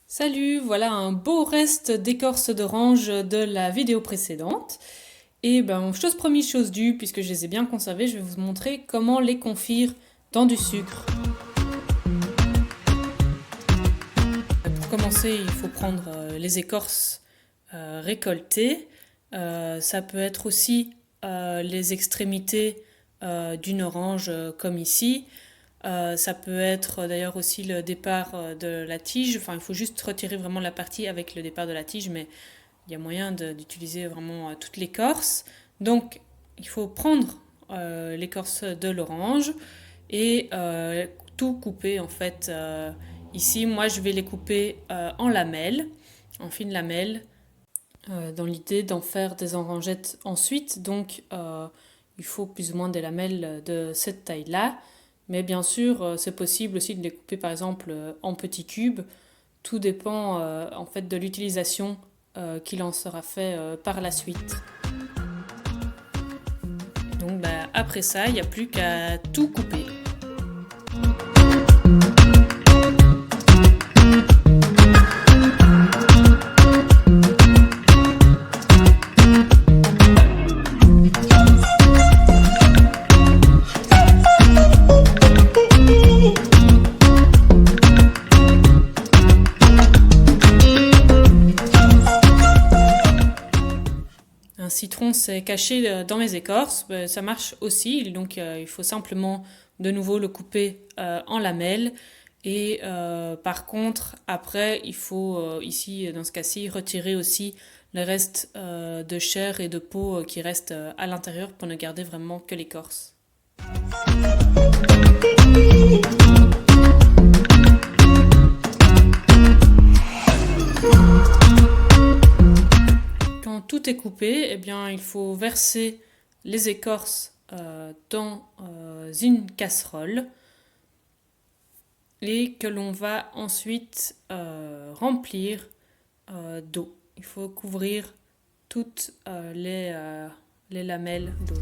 Salut, voilà un beau reste d'écorce d'orange de la vidéo précédente. Et ben, chose promise, chose due, puisque je les ai bien conservées, je vais vous montrer comment les confire dans du sucre. Pour commencer, il faut prendre les écorces récoltées. Ça peut être aussi les extrémités d'une orange, comme ici. Ça peut être d'ailleurs aussi le départ de la tige. Enfin, il faut juste retirer vraiment la partie avec le départ de la tige, mais il y a moyen d'utiliser vraiment toute l'écorce. Donc, il faut prendre l'écorce de l'orange et tout couper en fait. Ici, moi, je vais les couper en lamelles, en fines lamelles, dans l'idée d'en faire des orangettes ensuite. Donc, il faut plus ou moins des lamelles de cette taille-là. Mais bien sûr, c'est possible aussi de les couper par exemple en petits cubes. Tout dépend en fait de l'utilisation qu'il en sera fait par la suite. Donc bah, après ça, il n'y a plus qu'à tout couper. Un citron s'est caché dans mes écorces, ça marche aussi, donc il faut simplement de nouveau le couper en lamelles. Et par contre, après, il faut ici, dans ce cas-ci, retirer aussi le reste de chair et de peau qui reste à l'intérieur pour ne garder vraiment que l'écorce. Quand tout est coupé, eh bien, il faut verser les écorces dans une casserole et que l'on va ensuite remplir d'eau. Il faut couvrir toutes les lamelles d'eau.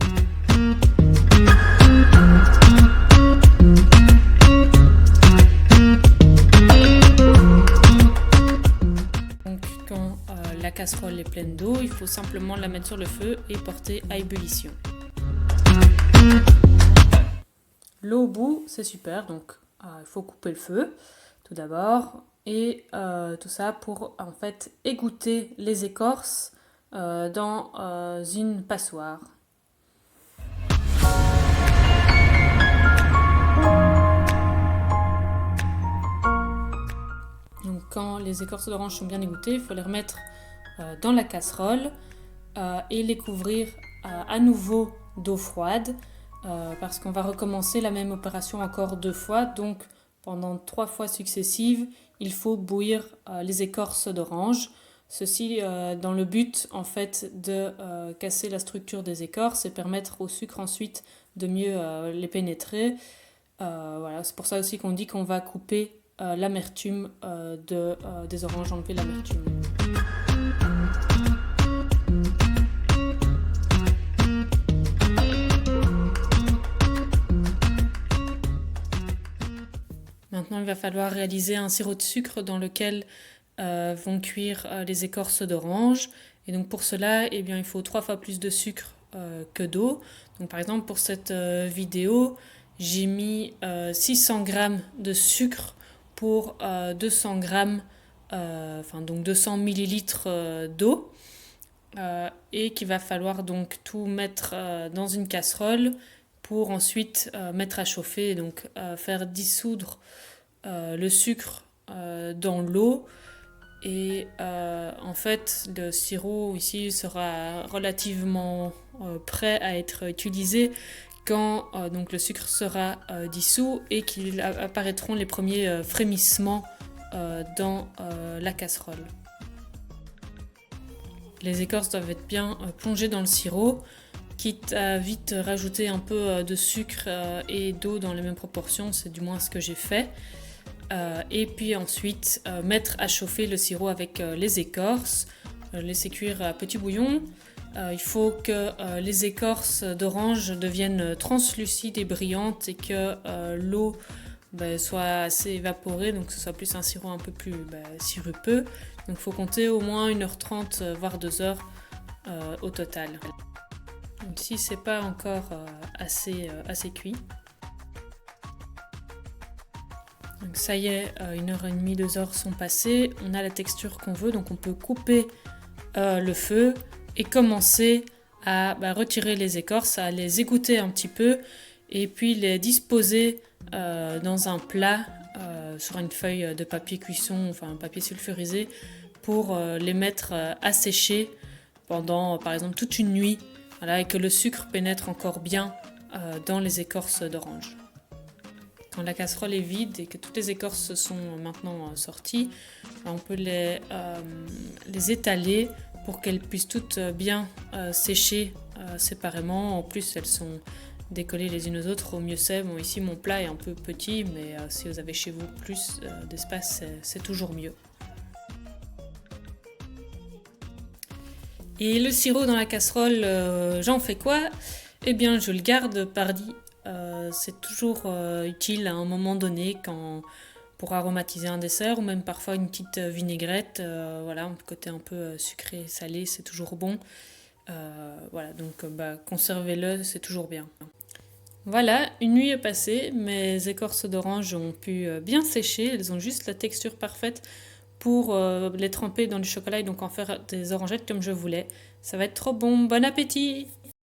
Donc quand la casserole est pleine d'eau, il faut simplement la mettre sur le feu et porter à ébullition. L'eau au bout, c'est super, donc il faut couper le feu tout d'abord et tout ça pour en fait égoutter les écorces dans une passoire. Donc quand les écorces d'orange sont bien égouttées, il faut les remettre dans la casserole et les couvrir à nouveau d'eau froide parce qu'on va recommencer la même opération encore 2 fois. Donc pendant 3 fois successives, il faut bouillir les écorces d'orange. Ceci dans le but en fait de casser la structure des écorces et permettre au sucre ensuite de mieux les pénétrer. Voilà, c'est pour ça aussi qu'on dit qu'on va couper l'amertume des oranges, enlever l'amertume. Maintenant, il va falloir réaliser un sirop de sucre dans lequel vont cuire les écorces d'orange. Et donc pour cela, eh bien, il faut 3 fois plus de sucre que d'eau. Donc par exemple, pour cette vidéo, j'ai mis 600 g de sucre pour 200 g, donc 200 ml d'eau. Et qu'il va falloir donc tout mettre dans une casserole pour ensuite mettre à chauffer et donc faire dissoudre le sucre dans l'eau. Et en fait, le sirop ici sera relativement prêt à être utilisé quand donc le sucre sera dissous et qu'il apparaîtront les premiers frémissements dans la casserole. Les écorces doivent être bien plongées dans le sirop, quitte à vite rajouter un peu de sucre et d'eau dans les mêmes proportions, c'est du moins ce que j'ai fait. Et puis ensuite mettre à chauffer le sirop avec les écorces, laisser cuire à petit bouillon. Il faut que les écorces d'orange deviennent translucides et brillantes et que l'eau soit assez évaporé, donc que ce soit plus un sirop un peu plus sirupeux. Donc il faut compter au moins 1h30 voire 2 heures au total. Donc, si c'est pas encore assez cuit. Donc ça y est, 1h30, 2 heures sont passées. On a la texture qu'on veut, donc on peut couper le feu et commencer à retirer les écorces, à les égoutter un petit peu et puis les disposer dans un plat sur une feuille de papier cuisson, enfin un papier sulfurisé, pour les mettre à sécher pendant par exemple toute une nuit, voilà, et que le sucre pénètre encore bien dans les écorces d'orange. Quand la casserole est vide et que toutes les écorces sont maintenant sorties, on peut les étaler pour qu'elles puissent toutes bien sécher séparément. En plus, elles sont décollées les unes aux autres, au mieux c'est. Bon, ici, mon plat est un peu petit, mais si vous avez chez vous plus d'espace, c'est toujours mieux. Et le sirop dans la casserole, j'en fais quoi? Eh bien, je le garde pardi. C'est toujours utile à un moment donné pour aromatiser un dessert ou même parfois une petite vinaigrette. Voilà, un côté un peu sucré et salé, c'est toujours bon. Voilà, donc conservez-le, c'est toujours bien. Voilà, une nuit est passée, mes écorces d'orange ont pu bien sécher, elles ont juste la texture parfaite pour les tremper dans du chocolat et donc en faire des orangettes comme je voulais. Ça va être trop bon, bon appétit!